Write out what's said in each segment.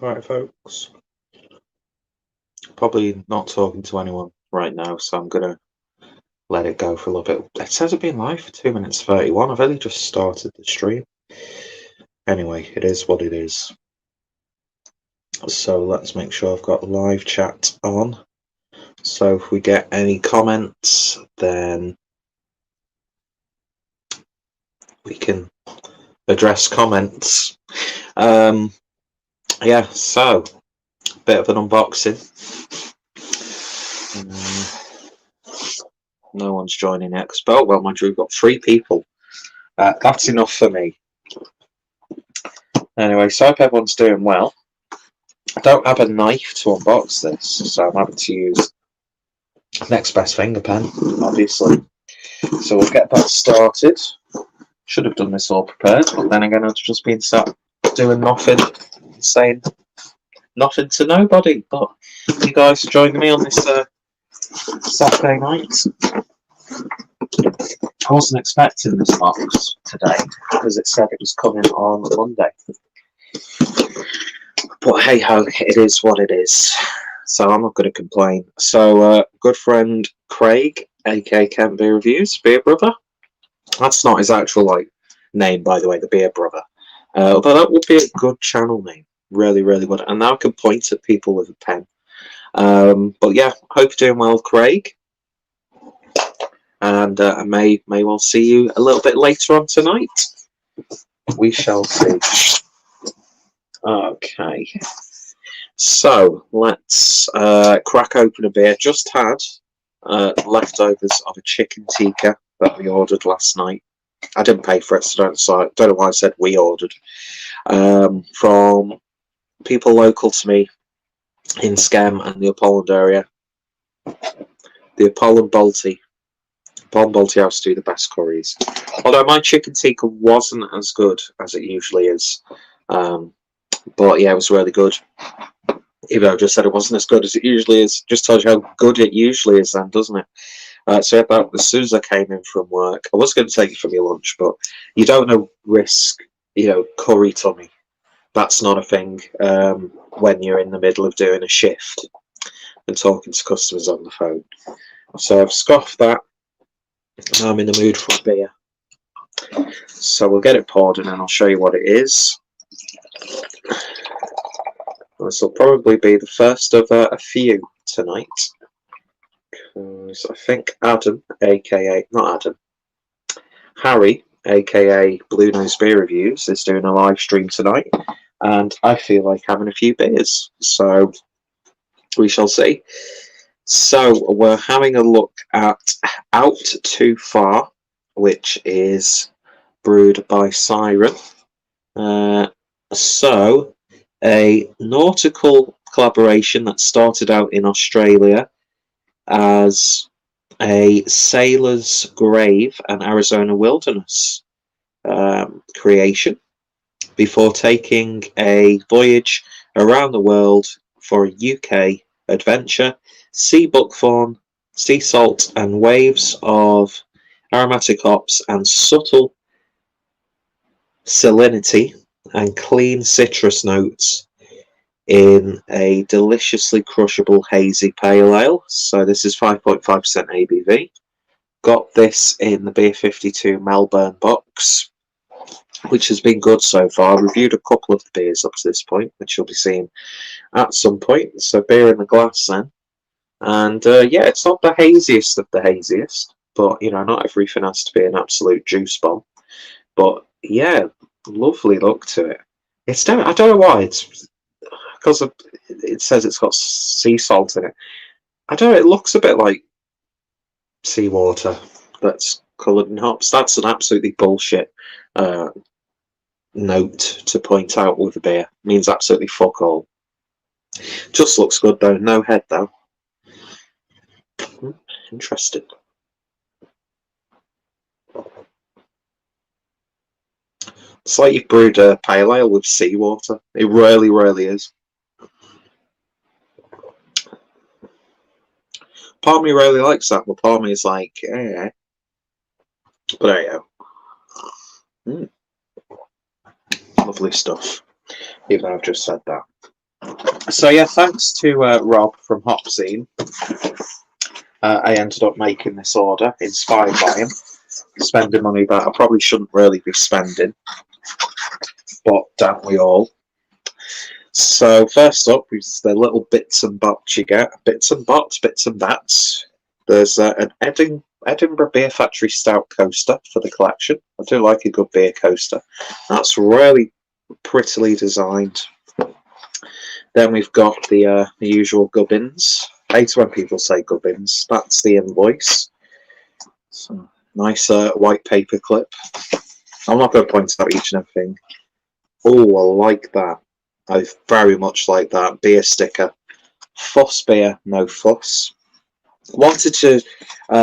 Alright, folks. Probably not talking to anyone right now, so I'm gonna let it go for a little bit. It says I've been live for 2 minutes 31. I've only just started the stream. Anyway, it is what it is. So let's make sure I've got live chat on. So if we get any comments, then we can address comments. Yeah, so bit of an unboxing. No one's joining Expo. Well, mind you, we've got 3 people. That's enough for me. Anyway, so I hope everyone's doing well. I don't have a knife to unbox this, so I'm having to use next best finger pen, obviously. So we'll get that started. Should have done this all prepared, but then again, I've just been sat doing nothing, saying nothing to nobody. But you guys are joining me on this Saturday night. I wasn't expecting this box today because it said it was coming on Monday. But hey ho, it is what it is. So I'm not going to complain. So good friend Craig, aka Kent Beer Reviews, Beer Brother. That's not his actual name, by the way, the Beer Brother. Although that would be a good channel name, really, really would. And now I can point at people with a pen. But yeah, hope you're doing well, Craig. And I may well see you a little bit later on tonight. We shall see. Okay. So let's crack open a beer. Just had leftovers of a chicken tikka that we ordered last night. I didn't pay for it, so don't know why I said we ordered. From people local to me in Skem and the Upholland area. The Upholland Balti House do the best curries. Although my chicken tikka wasn't as good as it usually is. But yeah, it was really good. Even though I just said it wasn't as good as it usually is, just tells you how good it usually is then, doesn't it? So about as soon as I came in from work, I was going to take it from your lunch, but you don't know risk, curry tummy. That's not a thing when you're in the middle of doing a shift and talking to customers on the phone. So I've scoffed that. I'm in the mood for a beer. So we'll get it poured and then I'll show you what it is. This will probably be the first of a few tonight. Because I think Adam, Harry, aka Blue Nose Beer Reviews, is doing a live stream tonight. And I feel like having a few beers. So we shall see. So we're having a look at Out Too Far, which is brewed by Siren. So a nautical collaboration that started out in Australia as a sailor's grave and Arizona wilderness creation before taking a voyage around the world for a UK adventure. Sea buckthorn, sea salt, and waves of aromatic hops and subtle salinity and clean citrus notes in a deliciously crushable hazy pale ale. So this is 5.5% ABV. Got this in the Beer 52 Melbourne box, which has been good so far. I reviewed a couple of the beers up to this point, which you'll be seeing at some point. So beer in the glass then. And yeah, it's not the haziest of the haziest, but not everything has to be an absolute juice bomb. But yeah, lovely look to it. It's I don't know why it's because it says it's got sea salt in it. I don't know. It looks a bit like seawater that's coloured in hops. That's an absolutely bullshit note to point out with a beer. It means absolutely fuck all. Just looks good though. No head though. Interesting. It's like you've brewed a pale ale with seawater. It really, really is. Part of me really likes that, but part of me is like, eh. But there you go. Lovely stuff. Even though I've just said that. So yeah, thanks to Rob from Hopscene, I ended up making this order, inspired by him, spending money that I probably shouldn't really be spending, but don't we all? So first up is the little bits and bots you get. Bits and bots, bits and bats. There's an Edinburgh Beer Factory Stout coaster for the collection. I do like a good beer coaster. That's really prettily designed. Then we've got the usual gubbins. I hate when people say gubbins. That's the invoice. So, nice white paper clip. I'm not going to point out each and everything. Oh, I like that. I very much like that. Beer sticker. Fuss beer, no fuss. Wanted to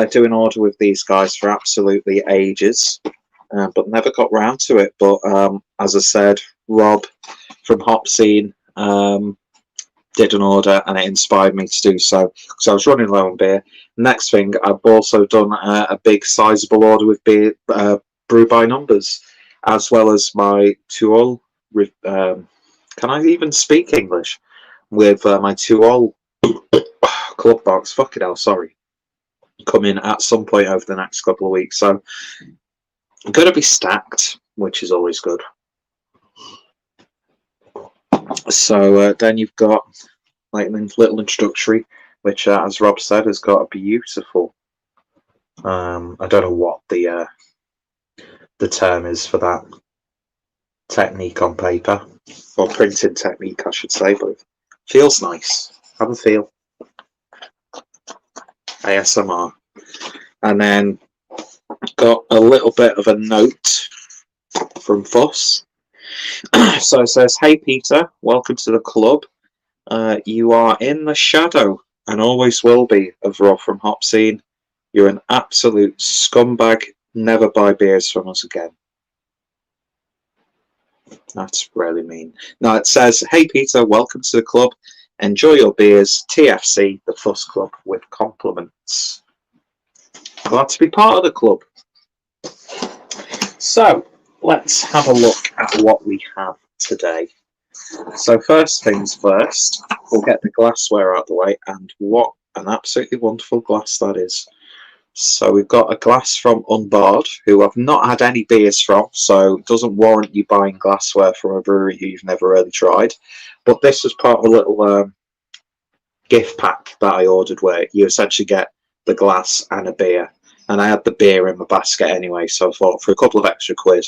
do an order with these guys for absolutely ages, but never got round to it. But as I said, Rob from Hopscene did an order and it inspired me to do so because I was running low on beer. Next thing, I've also done a big sizable order with beer brew by numbers, as well as my Tuol. Can I even speak English? With my Tuol club box. Fucking hell, sorry. Coming at some point over the next couple of weeks. So I'm going to be stacked, which is always good. So then you've got like a little introductory, which, as Rob said, has got a beautiful. I don't know what the term is for that technique on paper, or printing technique, I should say, but it feels nice. Have a feel. ASMR. And then got a little bit of a note from Fuss. So it says, "Hey Peter, welcome to the club. You are in the shadow and always will be of Rob from Hopscene. You're an absolute scumbag. Never buy beers from us again." That's really mean. No, it says, "Hey Peter, welcome to the club. Enjoy your beers. TFC, the Fuss Club, with compliments." Glad to be part of the club. So let's have a look at what we have today. So first things first, we'll get the glassware out of the way, and what an absolutely wonderful glass that is. So we've got a glass from Unbarred, who I've not had any beers from, so it doesn't warrant you buying glassware from a brewery who you've never really tried. But this was part of a little gift pack that I ordered, where you essentially get the glass and a beer. And I had the beer in my basket anyway, so I thought for a couple of extra quid,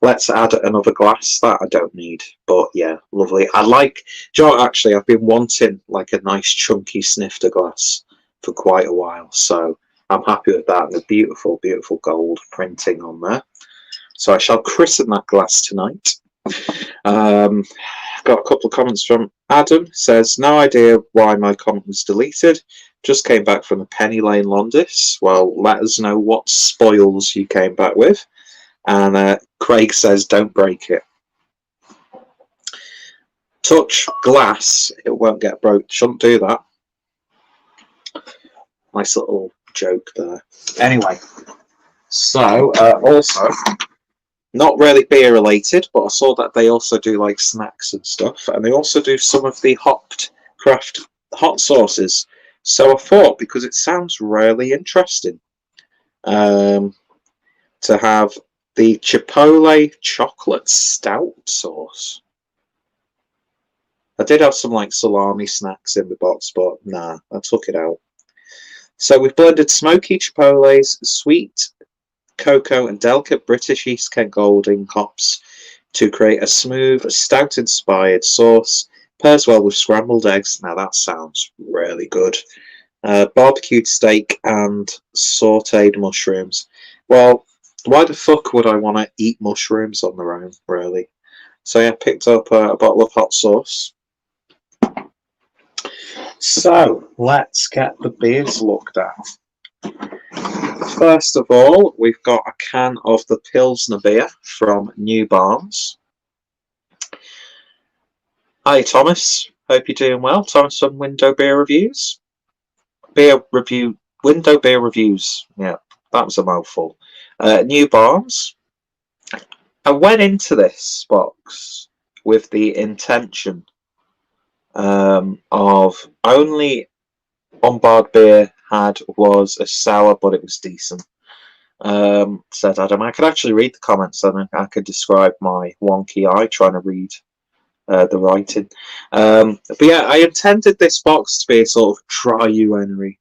let's add another glass that I don't need. But yeah, lovely. I like, Joe, actually, I've been wanting like a nice chunky snifter glass for quite a while, so I'm happy with that. And the beautiful, beautiful gold printing on there. So I shall christen that glass tonight. Got a couple of comments from Adam. Says, "No idea why my comment was deleted. Just came back from the Penny Lane Londis." Well, let us know what spoils you came back with. And Craig says, "Don't break it." Touch glass, it won't get broke. Shouldn't do that. Nice little joke there. Anyway, so also, not really beer related, but I saw that they also do like snacks and stuff, and they also do some of the hopped craft hot sauces. So I thought, because it sounds really interesting, to have the Chipotle chocolate stout sauce. I did have some like salami snacks in the box, but nah, I took it out. So we've blended smoky chipotles, sweet cocoa and delicate British East Kent Golding hops to create a smooth, stout-inspired sauce. Pairs well with scrambled eggs. Now that sounds really good. Barbecued steak and sautéed mushrooms. Well, why the fuck would I want to eat mushrooms on their own, really? So yeah, picked up a bottle of hot sauce. So let's get the beers looked at. First of all, we've got a can of the Pilsner beer from New Barnes. Hi Thomas, hope you're doing well. Thomas from Window Beer Reviews. Window Beer Reviews. Yeah, that was a mouthful. New Barnes. I went into this box with the intention of only on-board beer had was a sour, but it was decent. Said Adam. I could actually read the comments and I could describe my wonky eye trying to read the writing. But yeah, I intended this box to be a sort of try you, Henry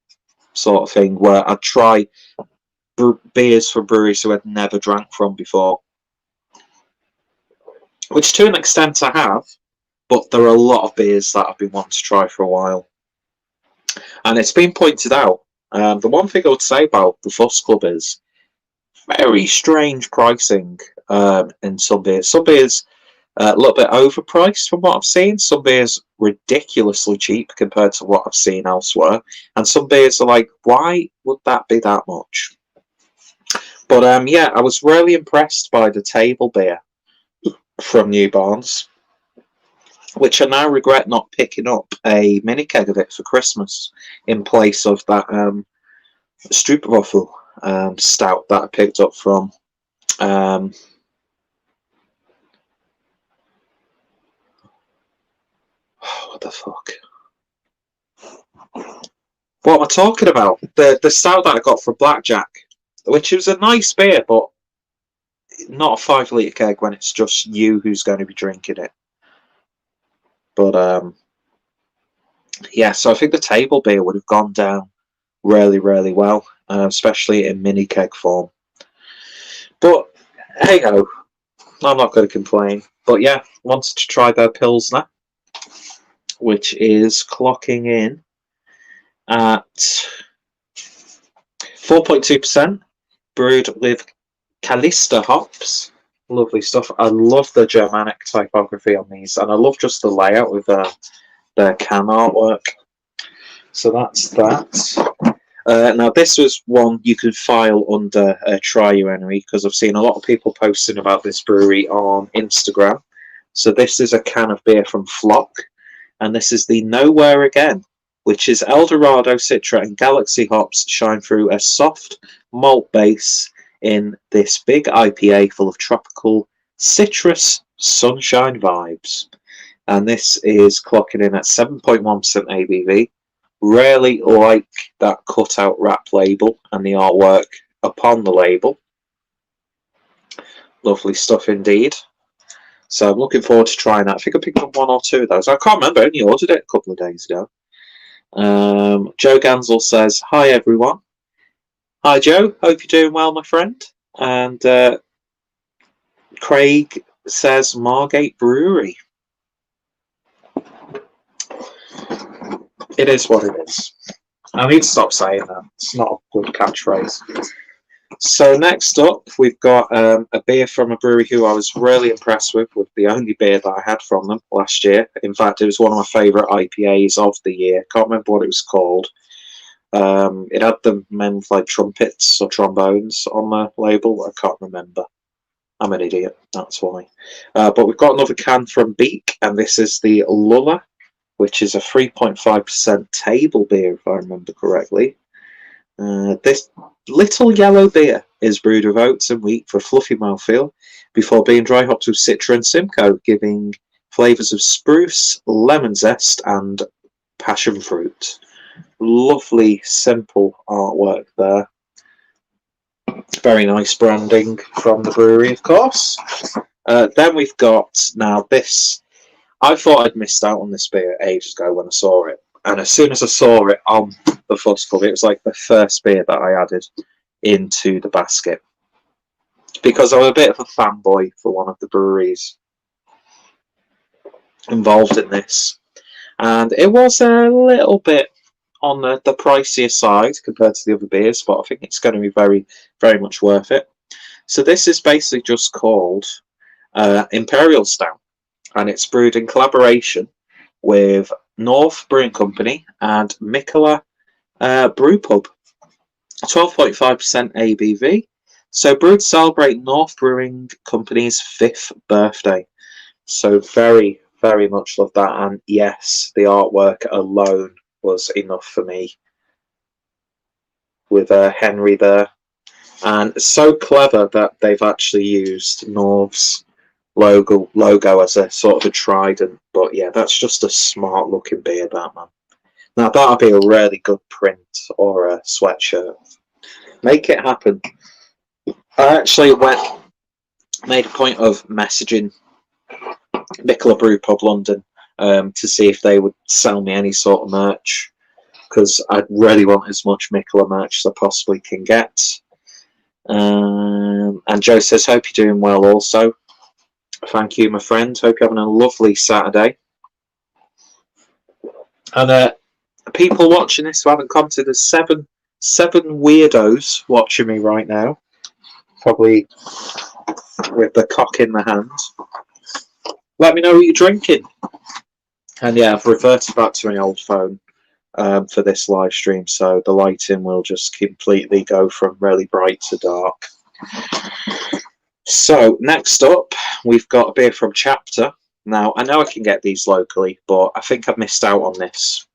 sort of thing, where I'd try beers from breweries who I'd never drank from before. Which to an extent I have, but there are a lot of beers that I've been wanting to try for a while. And it's been pointed out, the one thing I would say about the Fuss Club is very strange pricing in some beers. Some beers a little bit overpriced from what I've seen. Some beers ridiculously cheap compared to what I've seen elsewhere. And some beers are like, why would that be that much? But yeah, I was really impressed by the table beer from New Barnes, which I now regret not picking up a mini keg of it for Christmas in place of that Struperwaffel stout that I picked up from what the fuck? What am I talking about? The stout that I got from Blackjack, which was a nice beer, but not a 5 litre keg when it's just you who's going to be drinking it. But yeah, so I think the table beer would have gone down really, really well, especially in mini keg form. But hey ho, I'm not going to complain. But yeah, wanted to try their Pilsner, which is clocking in at 4.2%, brewed with Callista hops. Lovely stuff. I love the Germanic typography on these, and I love just the layout with their can artwork. So that's that. Now, this was one you could file under Try You, Henry, because I've seen a lot of people posting about this brewery on Instagram. So this is a can of beer from Flock, and this is the Nowhere Again, which is Eldorado, Citra, and Galaxy hops shine through a soft malt base in this big IPA full of tropical citrus sunshine vibes. And this is clocking in at 7.1% ABV. Really like that cut-out wrap label and the artwork upon the label. Lovely stuff indeed. So I'm looking forward to trying that. I think I picked up 1 or 2 of those. I can't remember. I only ordered it a couple of days ago. Joe Gansel says, hi everyone. Hi Joe, hope you're doing well, my friend. And Craig says Margate Brewery. It is what it is. I need to stop saying that. It's not a good catchphrase. So next up, we've got a beer from a brewery who I was really impressed with the only beer that I had from them last year. In fact, it was one of my favourite IPAs of the year. Can't remember what it was called. It had the men with like trumpets or trombones on the label. I can't remember. I'm an idiot, that's why. But we've got another can from Beak, and this is the Lulla, which is a 3.5% table beer, if I remember correctly. This little yellow beer is brewed with oats and wheat for a fluffy mouthfeel before being dry hopped with Citra and Simcoe, giving flavours of spruce, lemon zest, and passion fruit. Lovely, simple artwork there. Very nice branding from the brewery, of course. Then we've got, now this, I thought I'd missed out on this beer ages ago when I saw it. And as soon as I saw it on the Fuss Club, it was like the first beer that I added into the basket. Because I'm a bit of a fanboy for one of the breweries involved in this. And it was a little bit on the pricier side compared to the other beers, but I think it's going to be very, very much worth it. So this is basically just called Imperial Stout, and it's brewed in collaboration with North Brewing Company and Mikkola Brew Pub. 12.5% ABV. So brewed to celebrate North Brewing Company's 5th birthday. So very, very much love that. And yes, the artwork alone was enough for me. With Henry there. And so clever that they've actually used North's logo as a sort of a trident. But yeah, that's just a smart looking beer, that, man. Now that'll be a really good print or a sweatshirt. Make it happen. I actually made a point of messaging Nicola Brew Pub London to see if they would sell me any sort of merch, because I really want as much Nicola merch as I possibly can get. And Joe says, hope you're doing well also. Thank you, my friend. Hope you're having a lovely Saturday. And people watching this who haven't commented, there's seven weirdos watching me right now, probably with the cock in the hand. Let me know what you're drinking. And yeah, I've reverted back to my old phone for this live stream, so the lighting will just completely go from really bright to dark. So next up, we've got a beer from Chapter. Now, I know I can get these locally, but I think I've missed out on this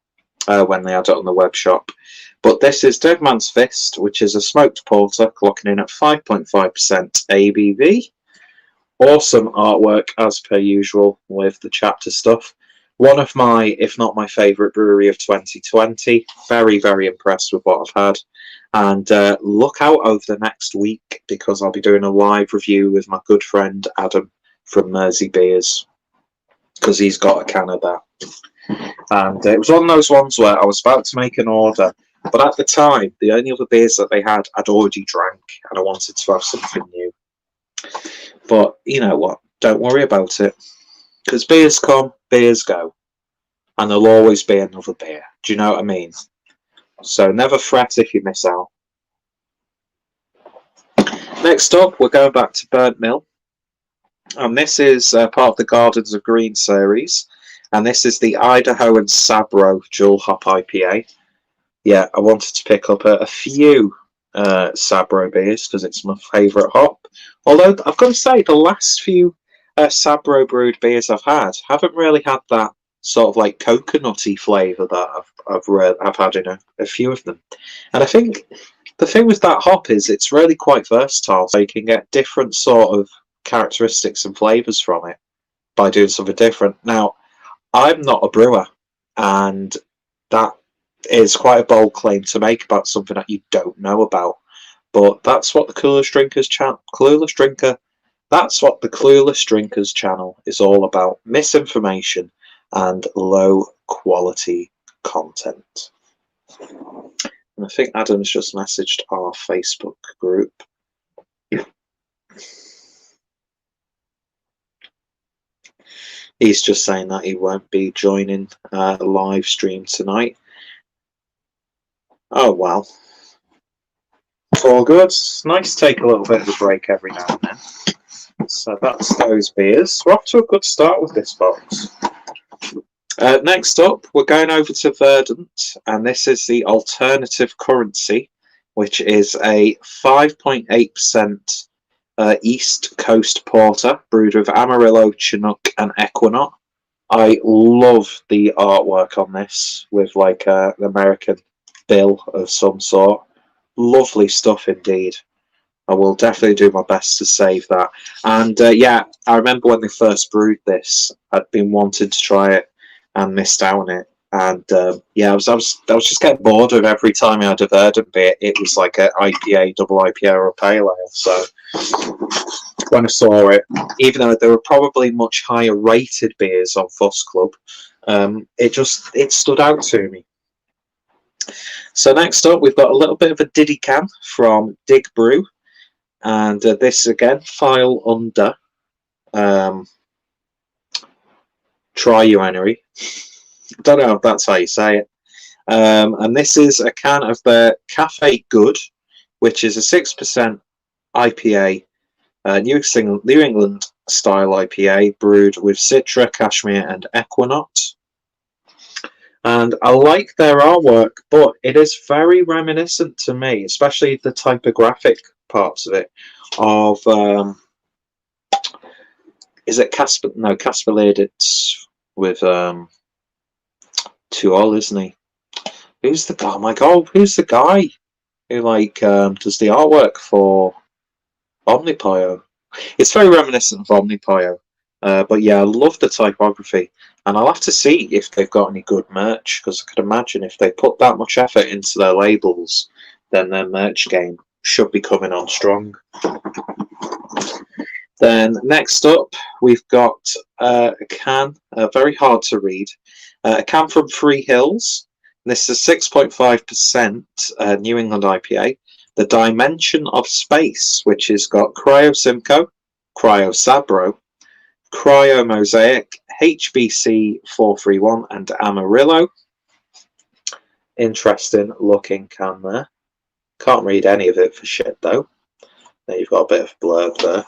when they had it on the web shop. But this is Dead Man's Fist, which is a smoked porter, clocking in at 5.5% ABV. Awesome artwork, as per usual, with the Chapter stuff. One of my, if not my favourite brewery of 2020. Very, very impressed with what I've had. And look out over the next week, because I'll be doing a live review with my good friend Adam from Mersey Beers, because he's got a can of that. And it was one of those ones where I was about to make an order, but at the time, the only other beers that they had, I'd already drank, and I wanted to have something new. But you know what? Don't worry about it, because beers come, beers go, and there'll always be another beer. Do you know what I mean? So never fret if you miss out. Next up, we're going back to Burnt Mill, and this is part of the Gardens of Green series, and this is the Idaho and Sabro Dual Hop IPA. Yeah, I wanted to pick up a few Sabro beers because it's my favourite hop. Although I've got to say, the last few Sabro brewed beers I've had haven't really had that sort of like coconutty flavour that I've had in a few of them. And I think the thing with that hop is it's really quite versatile, so you can get different sort of characteristics and flavours from it by doing something different. Now, I'm not a brewer, and that is quite a bold claim to make about something that you don't know about. But that's what the Clueless Drinkers that's what the Clueless Drinkers channel is all about: misinformation and low quality content. And I think Adam's just messaged our Facebook group. He's just saying that he won't be joining a live stream tonight. Oh well. It's all good. It's nice to take a little bit of a break every now and then. So that's those beers. We're off to a good start with this box. Next up, we're going over to Verdant, and this is the Alternative Currency, which is a 5.8% East Coast Porter, brewed with Amarillo, Chinook, and Equinox. I love the artwork on this, with like an American bill of some sort. Lovely stuff indeed. I will definitely do my best to save that. And yeah, I remember when they first brewed this, I'd been wanting to try it and missed out on it. And yeah, I was just getting bored of every time I had a Verdant beer, it was like an IPA, double IPA, or a pale ale. So when I saw it, even though there were probably much higher rated beers on Fuss Club, it stood out to me. So next up, we've got a little bit of a Diddy can from Dig Brew, and this again, file under Triunery. I don't know if that's how you say it. And this is a can of the Cafe Good, which is a 6% IPA, New England style IPA, brewed with Citra, Cashmere, and Equinox. And I like their artwork, but it is very reminiscent to me, especially the typographic parts of it, of is it Casper? No, Casper Lieditz with Tuol, isn't he? Who's the guy? Oh my God, who's the guy who like does the artwork for Omnipio? It's very reminiscent of Omnipio. But yeah, I love the typography, and I'll have to see if they've got any good merch, because I could imagine if they put that much effort into their labels, then their merch game should be coming on strong. Then next up, we've got a can, very hard to read, a can from Free Hills. This is 6.5% New England IPA. The Dimension of Space, which has got Cryo Simcoe, Cryo Sabro, Cryo Mosaic, HBC 431, and Amarillo. Interesting looking can there. Can't read any of it for shit though. There you've got a bit of blurb there.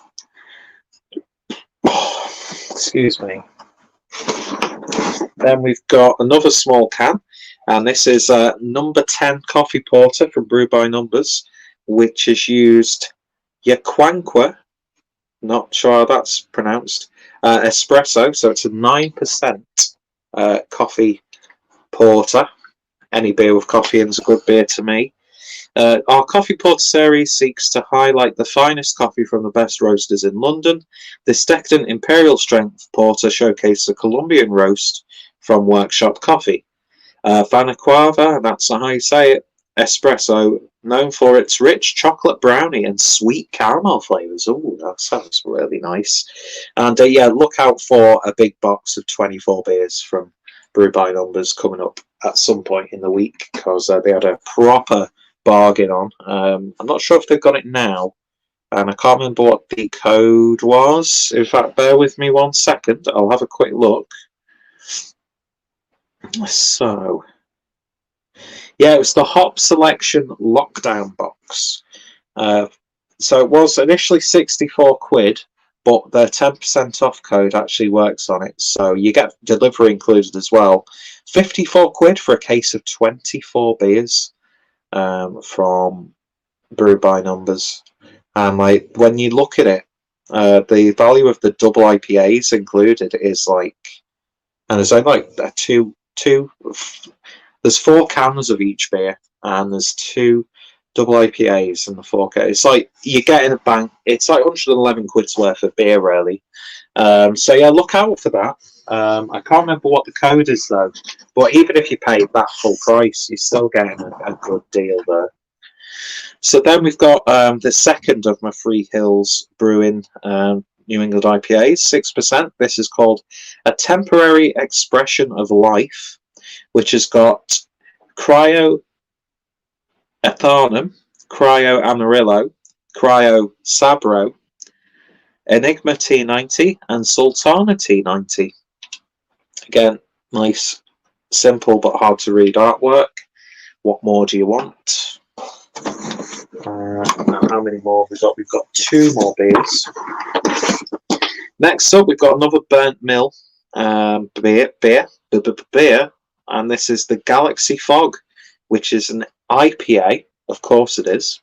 Excuse me. Then we've got another small can, and this is number 10 coffee porter from Brew by Numbers, which has used Yaquanqua, not sure how that's pronounced, espresso, so it's a 9% coffee porter. Any beer with coffee in is a good beer to me. Our Coffee Porter series seeks to highlight the finest coffee from the best roasters in London. This decadent imperial strength porter showcases a Colombian roast from Workshop Coffee. Vanaquava, that's how you say it, espresso, known for its rich chocolate brownie and sweet caramel flavours. Oh, that sounds really nice. And yeah, look out for a big box of 24 beers from Brew by Numbers coming up at some point in the week, because they had a proper bargain on. I'm not sure if they've got it now, and I can't remember what the code was. In fact, bear with me 1 second. I'll have a quick look. So, yeah, it was the Hop Selection Lockdown Box. So it was initially 64 quid, but the 10% off code actually works on it. So you get delivery included as well. 54 quid for a case of 24 beers from Brew by Numbers. And like, when you look at it, the value of the double IPAs included is like, and there's only like there's 4 cans of each beer, and there's 2 double IPAs and the 4 cans. It's like you're getting a bang. It's like 111 quid's worth of beer, really. So yeah, look out for that. I can't remember what the code is though, but even if you pay that full price, you're still getting a good deal there. So then we've got the second of my Free Hills Brewing New England IPAs, 6%. This is called A Temporary Expression of Life, which has got Cryo Ethanum, Cryo Amarillo, Cryo Sabro, Enigma T90, and Sultana T90. Again, nice, simple but hard to read artwork. What more do you want? How many more have we got? We've got 2 more beers. Next up, we've got another Burnt Mill beer, and this is the Galaxy Fog, which is an IPA, of course it is,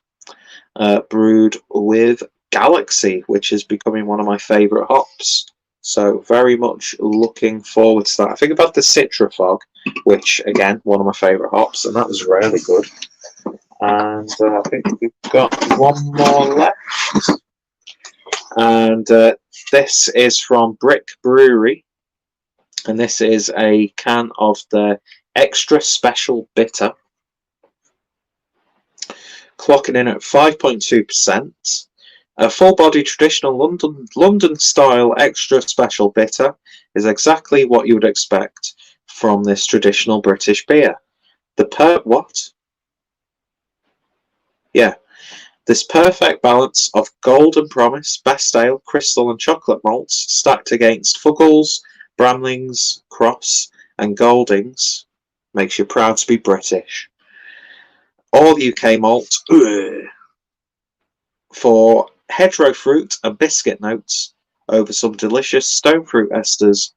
brewed with Galaxy, which is becoming one of my favourite hops. So very much looking forward to that. I think about the Citra Fog, which, again, one of my favourite hops, and that was really good. And I think we've got 1 more left. And this is from Brick Brewery. And this is a can of the Extra Special Bitter. Clocking in at 5.2%. A full-body traditional London-style Extra Special Bitter is exactly what you would expect from this traditional British beer. What? Yeah. This perfect balance of golden promise, best ale, crystal and chocolate malts stacked against Fuggles, Bramlings, Cross and Goldings makes you proud to be British. All UK malt for hedgerow fruit and biscuit notes over some delicious stone fruit esters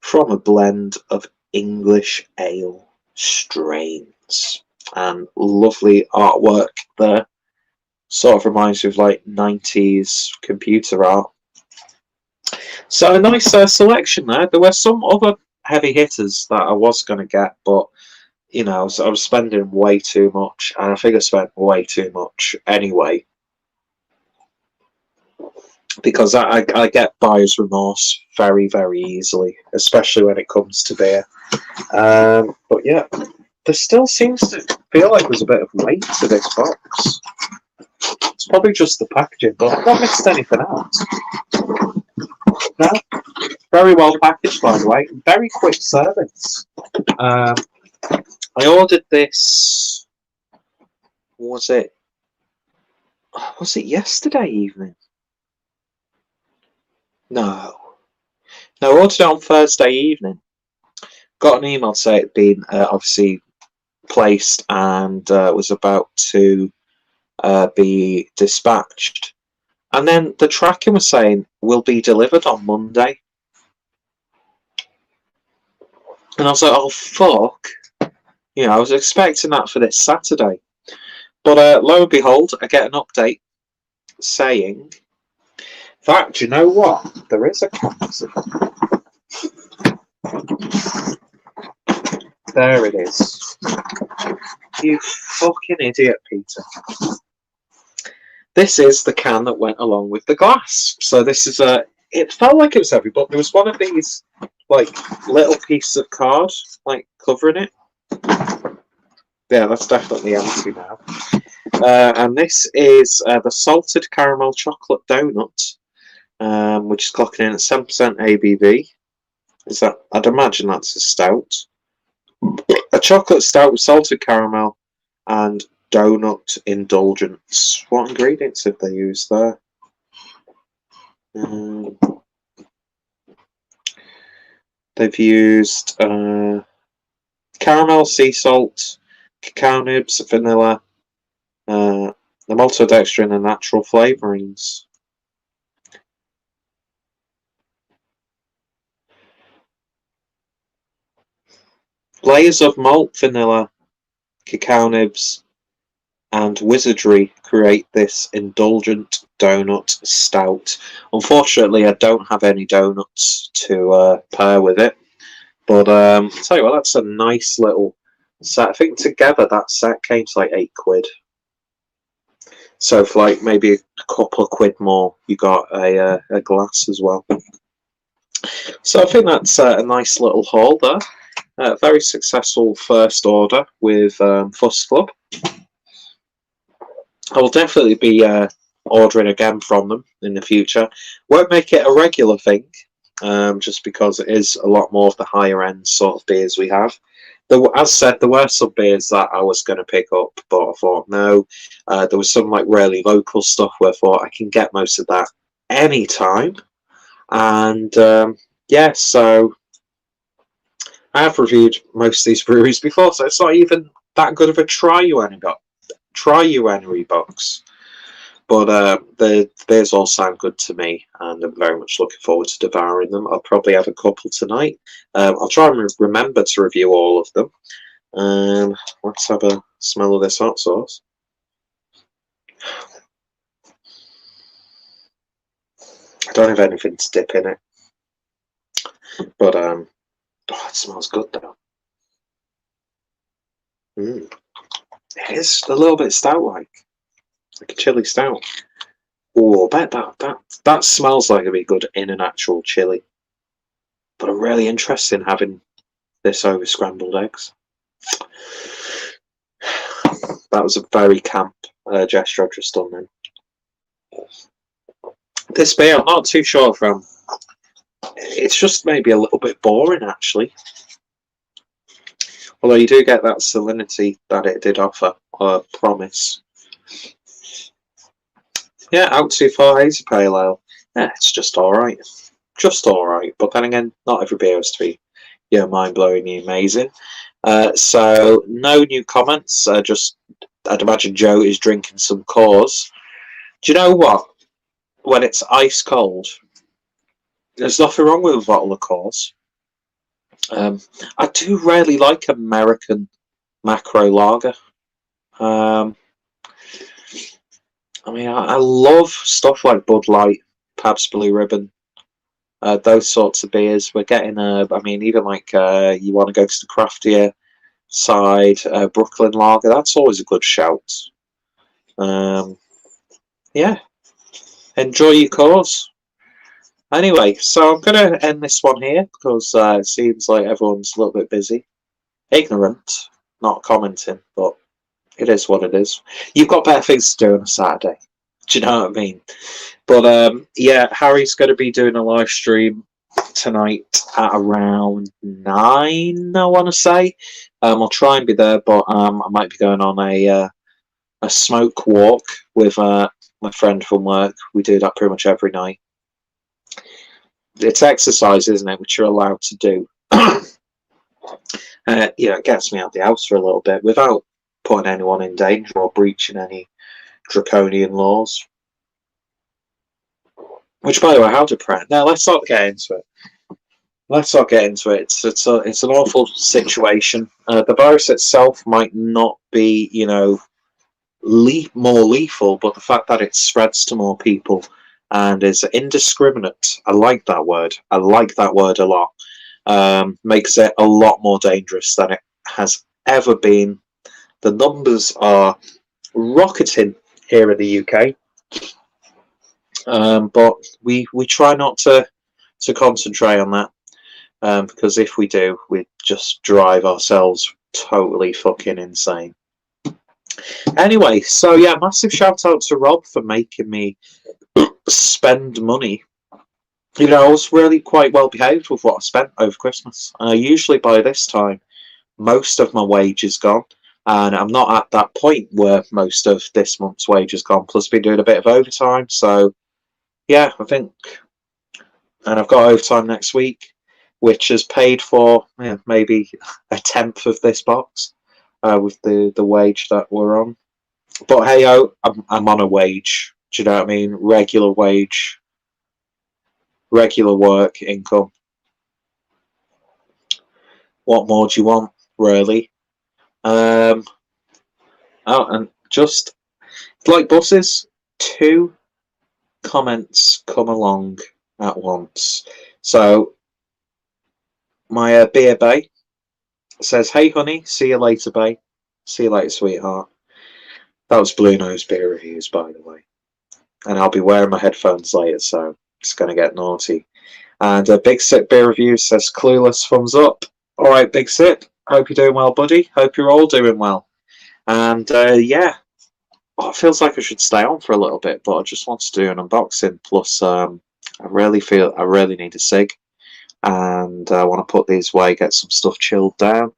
from a blend of English ale strains. And lovely artwork there. Sort of reminds me of like 90s computer art. So a nice selection there. There were some other heavy hitters that I was going to get, but you know, I was spending way too much, and I think I spent way too much anyway. because I get buyer's remorse very, very easily, especially when it comes to beer. But yeah, there still seems to feel like there's a bit of weight to this box. It's probably just the packaging, but I've not missed anything out. No, very well packaged, by the way. Very quick service. I ordered this. Was it yesterday evening? No, I ordered it on Thursday evening. Got an email to say it'd been obviously placed and was about to be dispatched. And then the tracking was saying will be delivered on Monday. And I was like, oh, fuck. You know, I was expecting that for this Saturday. But lo and behold, I get an update saying, in fact, you know what? There is a capacity. There it is. You fucking idiot, Peter. This is the can that went along with the glass. So this is it felt like it was heavy, but there was one of these like little pieces of card like covering it. Yeah, that's definitely empty now. And this is the salted caramel chocolate donut, which is clocking in at 7% ABV. Is that? I'd imagine that's a stout. A chocolate stout with salted caramel and donut indulgence. What ingredients have they used there? They've used caramel, sea salt, cacao nibs, vanilla, the maltodextrin, and natural flavourings. Layers of malt, vanilla, cacao nibs, and wizardry create this indulgent donut stout. Unfortunately, I don't have any donuts to pair with it. But I'll tell you what, that's a nice little set. I think together that set came to like £8. So for like maybe a couple of quid more, you got a glass as well. So I think that's a nice little haul there. Very successful first order with Fuss Club. I will definitely be ordering again from them in the future. Won't make it a regular thing, just because it is a lot more of the higher end sort of beers we have. As said, there were some beers that I was going to pick up, but I thought no. There was some like really local stuff where I thought I can get most of that anytime. And yeah, so I have reviewed most of these breweries before, so it's not even that good of a try-you-any box. But the beers all sound good to me, and I'm very much looking forward to devouring them. I'll probably have a couple tonight. I'll try and remember to review all of them. Let's have a smell of this hot sauce. I don't have anything to dip in it, but oh, it smells good though. It is a little bit stout-like a chili stout. Oh, I bet that smells like it'd be good in an actual chili. But I'm really interested in having this over scrambled eggs. That was a very camp gesture I've just done then. This beer, I'm not too sure from. It's just maybe a little bit boring, actually. Although you do get that salinity that it did offer, or promise. Yeah, out too far hazy pale ale. Yeah, it's just alright. Just alright. But then again, not every beer is to be mind-blowingly amazing. So, no new comments. I'd imagine Joe is drinking some Coors. Do you know what? When it's ice cold, there's nothing wrong with a bottle of Coors. I do really like American macro lager. I mean, I love stuff like Bud Light, Pabst Blue Ribbon, those sorts of beers. We're getting, I mean, even like you want to go to the craftier side, Brooklyn Lager, that's always a good shout. Yeah, enjoy your cause. Anyway, so I'm going to end this one here because it seems like everyone's a little bit busy. Ignorant, not commenting, but it is what it is. You've got better things to do on a Saturday. Do you know what I mean? But yeah, Harry's going to be doing a live stream tonight at around 9, I want to say. I'll try and be there, but I might be going on a smoke walk with my friend from work. We do that pretty much every night. It's exercise, isn't it, which you're allowed to do. It gets me out the house for a little bit without putting anyone in danger or breaching any draconian laws. Which, by the way, how depressing. Now, let's not get into it. It's an awful situation. The virus itself might not be, more lethal, but the fact that it spreads to more people and is indiscriminate. I like that word. I like that word a lot. Makes it a lot more dangerous than it has ever been. The numbers are rocketing here in the UK, but we try not to concentrate on that, because if we do, we just drive ourselves totally fucking insane. Anyway, so yeah, massive shout out to Rob for making me spend money. I was really quite well behaved with what I spent over Christmas. Usually by this time, most of my wage is gone, and I'm not at that point where most of this month's wage is gone. Plus, been doing a bit of overtime, so yeah, I think, and I've got overtime next week, which has paid for maybe a tenth of this box with the wage that we're on. But hey ho, I'm on a wage. Do you know what I mean? Regular wage. Regular work income. What more do you want, really? And just like buses, 2 comments come along at once. So my beer bay says, "Hey honey, see you later, bae. See you later, sweetheart." That was Blue Nose Beer Reviews, by the way. And I'll be wearing my headphones later, so it's going to get naughty. And Big Sip Beer Review says, "Clueless, thumbs up." All right, Big Sip. Hope you're doing well, buddy. Hope you're all doing well. And yeah, it feels like I should stay on for a little bit, but I just want to do an unboxing. Plus, I really need a cig, and I want to put these away, get some stuff chilled down.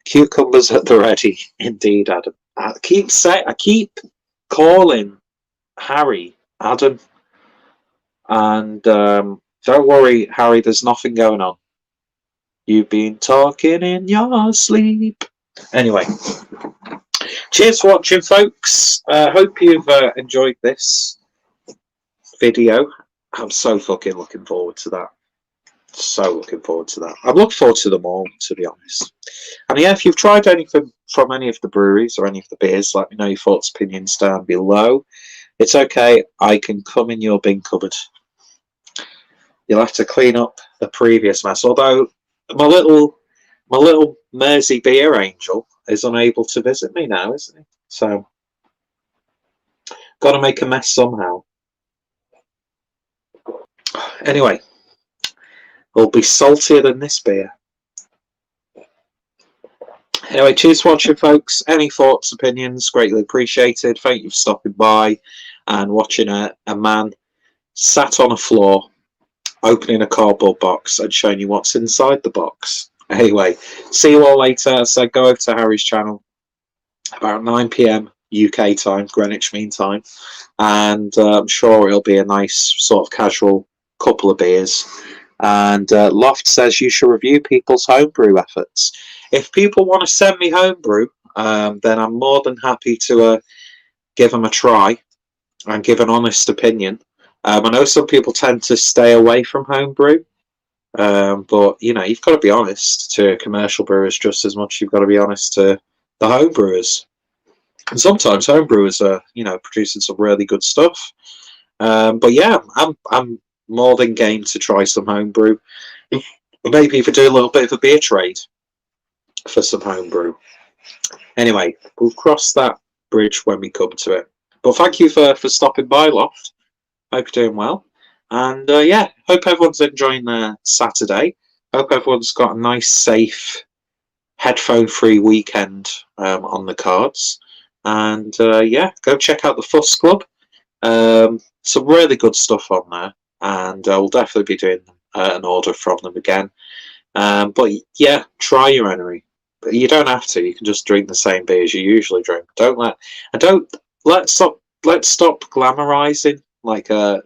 Cucumbers at the ready, indeed, Adam. I keep calling Harry Adam, and don't worry, Harry. There's nothing going on. You've been talking in your sleep. Anyway, cheers for watching, folks. Hope you've enjoyed this video. I'm so fucking looking forward to that. So looking forward to that. I'm looking forward to them all, to be honest. And yeah, if you've tried anything from any of the breweries or any of the beers, let me know your thoughts, opinions down below. It's okay. I can come in your bin cupboard. You'll have to clean up the previous mess. Although my little Mersey beer angel is unable to visit me now, isn't he? So, got to make a mess somehow. Anyway, it'll be saltier than this beer. Anyway, cheers for watching, folks. Any thoughts, opinions, greatly appreciated. Thank you for stopping by and watching a man sat on a floor, opening a cardboard box and showing you what's inside the box. Anyway, see you all later. So go over to Harry's channel about 9 PM UK time, Greenwich Mean Time, and I'm sure it'll be a nice sort of casual couple of beers. And Loft says you should review people's homebrew efforts. If people want to send me homebrew, then I'm more than happy to give them a try and give an honest opinion. I know some people tend to stay away from homebrew, but you've got to be honest to commercial brewers just as much as you've got to be honest to the home brewers. And sometimes home brewers are producing some really good stuff. But yeah, I'm more than game to try some homebrew. Maybe even do a little bit of a beer trade for some homebrew. Anyway, we'll cross that bridge when we come to it. But thank you for stopping by, Loft. Hope you're doing well. And yeah, hope everyone's enjoying their Saturday. Hope everyone's got a nice, safe, headphone-free weekend on the cards. And yeah, go check out the Fuss Club. Some really good stuff on there, and we'll definitely be doing an order from them again. But yeah, try your enemy. You don't have to. You can just drink the same beer as you usually drink. Let's stop glamorizing like a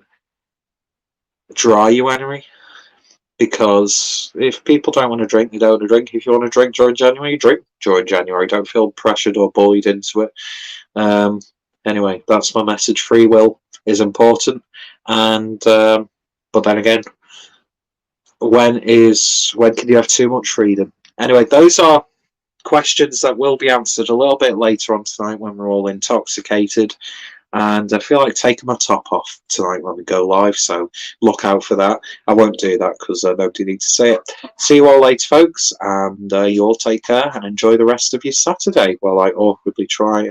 dry January, because if people don't want to drink, they don't want to drink. If you want to drink during January, drink during January. Don't feel pressured or bullied into it. Anyway, that's my message. Free will is important, and but then again, when can you have too much freedom? Anyway, those are questions that will be answered a little bit later on tonight when we're all intoxicated. And I feel like taking my top off tonight when we go live, so look out for that. I won't do that because nobody needs to see it. See you all later, folks, and you all take care and enjoy the rest of your Saturday while I awkwardly try